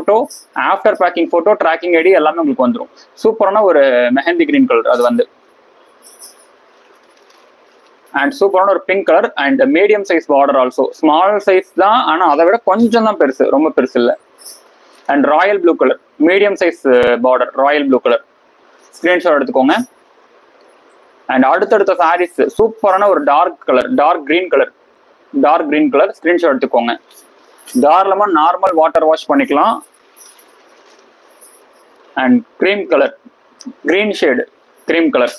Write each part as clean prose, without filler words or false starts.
Photo, after packing photo, tracking ID எல்லாமே உங்களுக்கு வந்துடும். சூப்பரான ஒரு மெஹந்தி கிரீன் கலர் அது வந்து. அண்ட் சூப்பரான ஒரு pink colour and medium size border also. Small size தான், ஆனால் அதை விட கொஞ்சம் தான் பெருசு, ரொம்ப பெருசு இல்லை. And royal blue colour, medium size border, royal blue colour. Screenshot எடுத்துக்கோங்க. அண்ட் அடுத்தடுத்த சாரீஸ் சூப்பரான ஒரு dark colour, dark green colour screenshot எடுத்துக்கோங்க. தாராளமா நார்மல் வாட்டர் வாஷ் பண்ணிக்கலாம். And cream colour, green shade cream colour.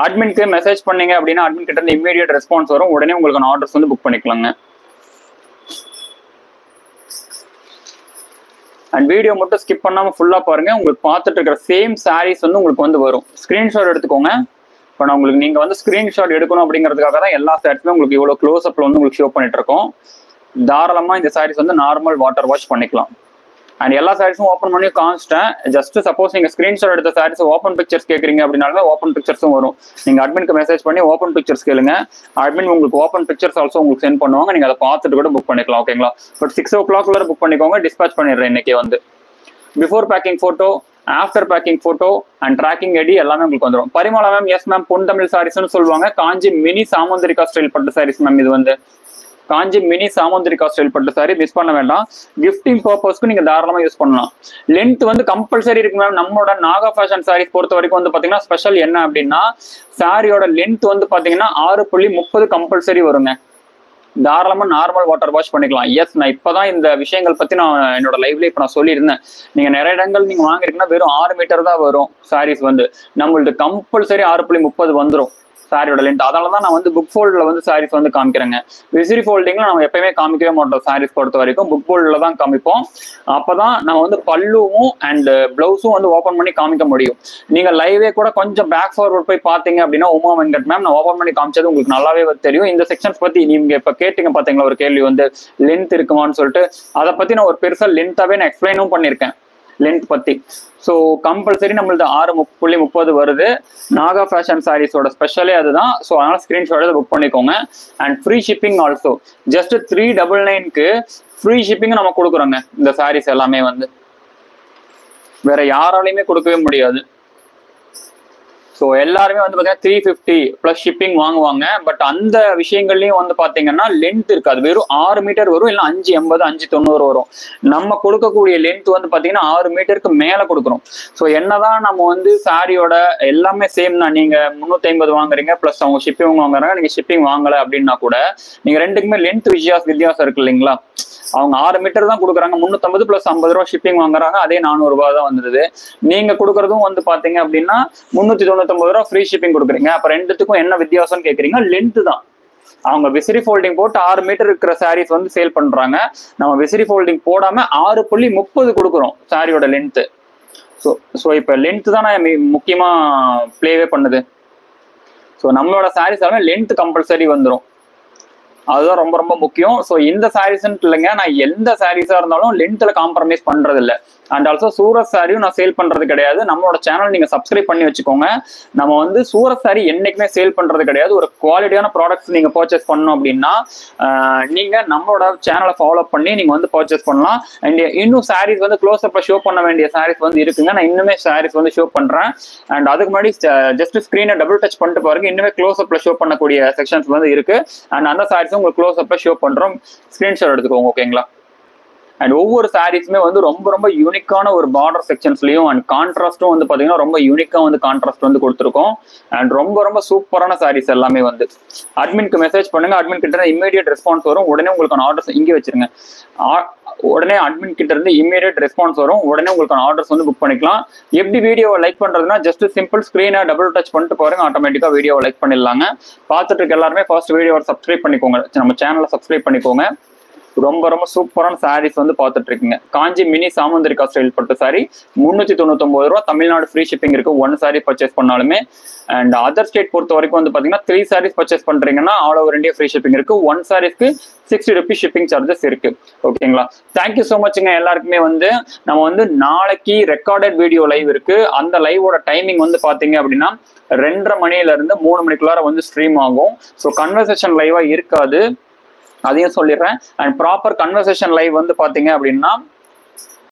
அட்மின்க்கு மெசேஜ் பண்ணீங்க அப்படின்னா அட்மின் கிட்ட இருந்து இமீடியட் ரெஸ்பான்ஸ் வரும். உடனே உங்களுக்கு ஆர்டர்ஸ் வந்து புக் பண்ணிக்கலாங்க. அண்ட் வீடியோ மட்டும் ஸ்கிப் பண்ணாம ஃபுல்லா பாருங்க. உங்களுக்கு பார்த்துட்டு இருக்கிற சேம் சாரீஸ் வந்து உங்களுக்கு வந்து வரும். ஸ்கிரீன்ஷாட் எடுத்துக்கோங்க. இப்போ நான் உங்களுக்கு நீங்க வந்து ஸ்கிரீன்ஷாட் எடுக்கணும் அப்படிங்கிறதுக்காக தான் எல்லா சாரீஸுமே உங்களுக்கு இவ்வளவு க்ளோஸ் அப்ல வந்து உங்களுக்கு ஷோ பண்ணிட்டு இருக்கோம். தாராளமா இந்த சாரீஸ் வந்து நார்மல் வாட்டர் வாஷ் பண்ணிக்கலாம். அண்ட் எல்லா சாரீஸும் ஓப்பன் பண்ணி காமிச்சிட்டேன். ஜஸ்ட் சப்போஸ் நீங்க ஸ்கிரீன்ஷாட் எடுத்த சாரீஸ் ஓப்பன் பிக்சர்ஸ் கேட்குறீங்க அப்படின்னாலுமே ஓப்பன் பிக்சர்ஸும் வரும். நீங்க அட்மின்க்கு மெசேஜ் பண்ணி ஓப்பன் பிக்சர்ஸ் கேளுங்க. அட்மின் உங்களுக்கு ஓப்பன் பிக்சர்ஸ் ஆல்சோ உங்களுக்கு சென்ட் பண்ணுவாங்க. நீங்க அதை பார்த்துட்டு கூட புக் பண்ணிக்கலாம். ஓகேங்களா? பட் 6 o'clock புக் பண்ணிக்கோங்க. டிஸ்பேச் பண்ணிடுறேன் இன்னைக்கு வந்து. Before packing photo, after packing photo and tracking ID எல்லாமே உங்களுக்கு வந்துடும். பரிமளா மேம், எஸ் மேம், பொன் தமிழ் சாரீஸ்னு சொல்லுவாங்க. காஞ்சி மினி சாமுந்திரிகா ஸ்டைல் பட்டு சாரீஸ் மேம். இது வந்து காஞ்சி மினி சாமுந்திரிகா ஸ்டைல் பட்டு சாரி, மிஸ் பண்ண வேண்டாம். கிஃப்டிங் பர்பஸ்க்கு நீங்க தாராளமா யூஸ் பண்ணலாம். லென்த் வந்து கம்பல்சரி இருக்கு மேம். நம்மளோட நாகா ஃபேஷன் சாரீஸ் பொறுத்த வரைக்கும் வந்து பாத்தீங்கன்னா ஸ்பெஷல் என்ன அப்படின்னா, சாரியோட லென்த் வந்து பாத்தீங்கன்னா 6.30 கம்பல்சரி வருங்க. தாராளமா நார்மல் வாட்டர் வாஷ் பண்ணிக்கலாம். எஸ், நான் இப்பதான் இந்த விஷயங்கள் பத்தி நான் என்னோட லைவ்ல இப்ப நான் சொல்லியிருந்தேன். நீங்க நிறைய இடங்கள் நீங்க வாங்கிருக்கீங்கன்னா வெறும் 6 மீட்டர் தான் வரும் சாரீஸ் வந்து. நம்மள்ட்ட கம்பல்சரி 6.30 வந்துடும் சாரியோட லென்த். அதனாலதான் நான் வந்து புக் ஃபோல்ட்ல வந்து சாரீஸ் வந்து காமிக்கிறேங்க. விசிறி ஃபோல்டிங்ல நம்ம எப்பயுமே காமிக்கவே மாட்டோம். சாரீஸ் பொறுத்த வரைக்கும் புக் ஃபோல்ட்ல தான் காமிப்போம். அப்பதான் நம்ம வந்து பல்லுவும் அண்ட் பிளவுஸும் வந்து ஓப்பன் பண்ணி காமிக்க முடியும். நீங்க லைவே கூட கொஞ்சம் பேக் ஃபார்வர்ட் போய் பாத்தீங்க அப்படின்னா, உமா வெங்கட் மேம் நான் ஓப்பன் பண்ணி காமிச்சது உங்களுக்கு நல்லாவே தெரியும். இந்த செக்ஷன்ஸ் பத்தி நீங்க இப்ப கேட்டீங்க பாத்தீங்களா ஒரு கேள்வி வந்து லென்த் இருக்குமான்னு சொல்லிட்டு, அதை பத்தி நான் ஒரு பெருசா லென்த்தாவே நான் எக்ஸ்பிளைனும் பண்ணிருக்கேன் லென்த் பத்தி. ஸோ கம்பல்சரி நம்மளது 6.30 வருது. நாகா ஃபேஷன் சாரீஸோட ஸ்பெஷலே அதுதான். ஸோ அதனால ஸ்கிரீன்ஷாட் புக் பண்ணிக்கோங்க. And free shipping also. Just 399க்கு ஃப்ரீ ஷிப்பிங் நம்ம கொடுக்குறோங்க. இந்த சாரீஸ் எல்லாமே வந்து வேற யாராலையுமே கொடுக்கவே முடியாது. ஸோ எல்லாருமே வந்து பார்த்தீங்கன்னா 350 ப்ளஸ் ஷிப்பிங் வாங்குவாங்க. பட் அந்த விஷயங்கள்லையும் வந்து பார்த்தீங்கன்னா லென்த் இருக்காது. வெறும் 6 மீட்டர் வரும், இல்லை 580, 590 வரும். நம்ம கொடுக்கக்கூடிய லென்த் வந்து பார்த்தீங்கன்னா 6 மீட்டருக்கு மேலே கொடுக்குறோம். ஸோ என்னதான் நம்ம வந்து சாரியோட எல்லாமே சேம் தான். நீங்க 350 வாங்குறீங்க ப்ளஸ் அவங்க ஷிப்பிங் வாங்குறாங்க, நீங்க ஷிப்பிங் வாங்கலை அப்படின்னா கூட நீங்க ரெண்டுக்குமே லென்த் வித்தியாசம் இருக்கு இல்லைங்களா? அவங்க 6 மீட்டர் தான் கொடுக்குறாங்க, 350 + 50 ரூபா ஷிப்பிங் வாங்குறாங்க, அதே 400 ரூபாய் தான் வந்துருது. நீங்க கொடுக்கறதும் வந்து பாத்தீங்க அப்படின்னா 399 ரூபா ஃப்ரீ ஷிப்பிங் கொடுக்குறீங்க. அப்ப ரெண்டுத்துக்கும் என்ன வித்தியாசம்னு கேக்குறீங்க? லென்த் தான். அவங்க விசிறி ஃபோல்டிங் போட்டு 6 மீட்டர் இருக்கிற சாரீஸ் வந்து சேல் பண்றாங்க. நம்ம விசிறி ஃபோல்டிங் போடாம 6.30 கொடுக்குறோம் சாரியோட லென்த். ஸோ இப்போ லென்த் தான் முக்கியமா பிளேவே பண்ணுது. ஸோ நம்மளோட சாரீஸ் எல்லாமே லென்த் கம்பல்சரி வந்துடும். அதுதான் ரொம்ப ரொம்ப முக்கியம். ஸோ இந்த சாரீஸ்ன்னு இல்லைங்க, நான் எந்த சாரீஸா இருந்தாலும் லென்த்ல காம்ப்ரமைஸ் பண்றது இல்லை. அண்ட் ஆல்சோ சூரத் சாரியும் நான் சேல் பண்றது கிடையாது. நம்மளோட சேனல் நீங்க சப்ஸ்கிரைப் பண்ணி வச்சுக்கோங்க. நம்ம வந்து சூரத் சாரி என்னைக்குமே சேல் பண்றது கிடையாது. ஒரு குவாலிட்டியான ப்ராடக்ட்ஸ் நீங்க பர்ச்சேஸ் பண்ணணும் அப்படின்னா நீங்க நம்மளோட சேனலை ஃபாலோ பண்ணி நீங்க வந்து பர்ச்சேஸ் பண்ணலாம். அண்ட் இன்னும் சாரீஸ் வந்து க்ளோஸ் அப்ல ஷோ பண்ண வேண்டிய சாரீஸ் வந்து இருக்குங்க. நான் இன்னுமே சாரீஸ் வந்து ஷோ பண்றேன். அண்ட் அதுக்கு முன்னாடி ஜஸ்ட் ஸ்கிரீனை டபுள் டச் பண்ணிட்டு பாருங்க, இன்னுமே க்ளோஸ் அப்ல ஷோ பண்ணக்கூடிய செக்ஷன்ஸ் வந்து இருக்கு. அண்ட் அந்த சாரீஸ் உங்களுக்கு க்ளோஸ் அப்ல ஷோ பண்றோம். ஸ்கிரீன்ஷாட் எடுத்துக்கோங்க. ஓகேங்களா? அண்ட் ஒவ்வொரு சாரீஸுமே வந்து ரொம்ப ரொம்ப யூனிக்கான ஒரு பார்டர் செக்ஷன்ஸ்லயும் அண்ட் கான்ட்ராஸ்டும் வந்து பாத்தீங்கன்னா ரொம்ப யூனிக்கா வந்து கான்ட்ராஸ்ட் வந்து கொடுத்துருக்கோம். அண்ட் ரொம்ப ரொம்ப சூப்பரான சாரீஸ் எல்லாமே வந்து அட்மின்க்கு மெசேஜ் பண்ணுங்க. அட்மின் கிட்ட இருந்து இமீடியட் ரெஸ்பான்ஸ் வரும். உடனே உங்களுக்கான ஆர்டர்ஸ் இங்கே வச்சிருங்க. உடனே அட்மின் கிட்ட இருந்து இமீடியட் ரெஸ்பான்ஸ் வரும். உடனே உங்களுக்கான ஆர்டர்ஸ் வந்து புக் பண்ணிக்கலாம். எப்படி வீடியோவை லைக் பண்றதுன்னா ஜஸ்ட் சிம்பிள் ஸ்கிரீனை டபுள் டச் பண்ணிட்டு பாருங்க, ஆட்டோமேட்டிக்கா வீடியோவை லைக் பண்ணிடலாங்க. பார்த்துட்டு இருக்க எல்லாருமே ஃபர்ஸ்ட் வீடியோவை சப்ஸ்கிரைப் பண்ணிக்கோங்க, நம்ம சேனலை சப்ஸ்கிரைப் பண்ணிக்கோங்க. ரொம்ப ரொம்ப சூப்பரான சாரீஸ் வந்து பார்த்துட்டு இருக்கீங்க. காஞ்சி மினி சாமுந்திரிகா ஸ்டைல் பட்டு சாரி 399 ரூபா. தமிழ்நாடு ஃப்ரீ ஷிப்பிங் இருக்கு 1 சாரி பர்ச்சேஸ் பண்ணாலுமே. அண்ட் அதர் ஸ்டேட் பொறுத்த வரைக்கும் வந்து பாத்தீங்கன்னா 3 சாரீஸ் பர்ச்சேஸ் பண்றீங்கன்னா all over India free shipping இருக்கு. 1 சாரீஸ்க்கு 60 rupees ஷிப்பிங் சார்ஜஸ் இருக்கு. ஓகேங்களா? தேங்க்யூ ஸோ மச்ங்க எல்லாருக்குமே. வந்து நம்ம வந்து நாளைக்கு ரெக்கார்டட் வீடியோ லைவ் இருக்கு. அந்த லைவோட டைமிங் வந்து பாத்தீங்க அப்படின்னா 2:30 மணில இருந்து 3 மணிக்குள்ளார வந்து ஸ்ட்ரீம் ஆகும். ஸோ கன்வர்சேஷன் லைவா இருக்காது, அதையும் சொல்லிடுறேன். அண்ட் ப்ராப்பர் கன்வர்சேஷன் லைவ் வந்து பாத்தீங்க அப்படின்னா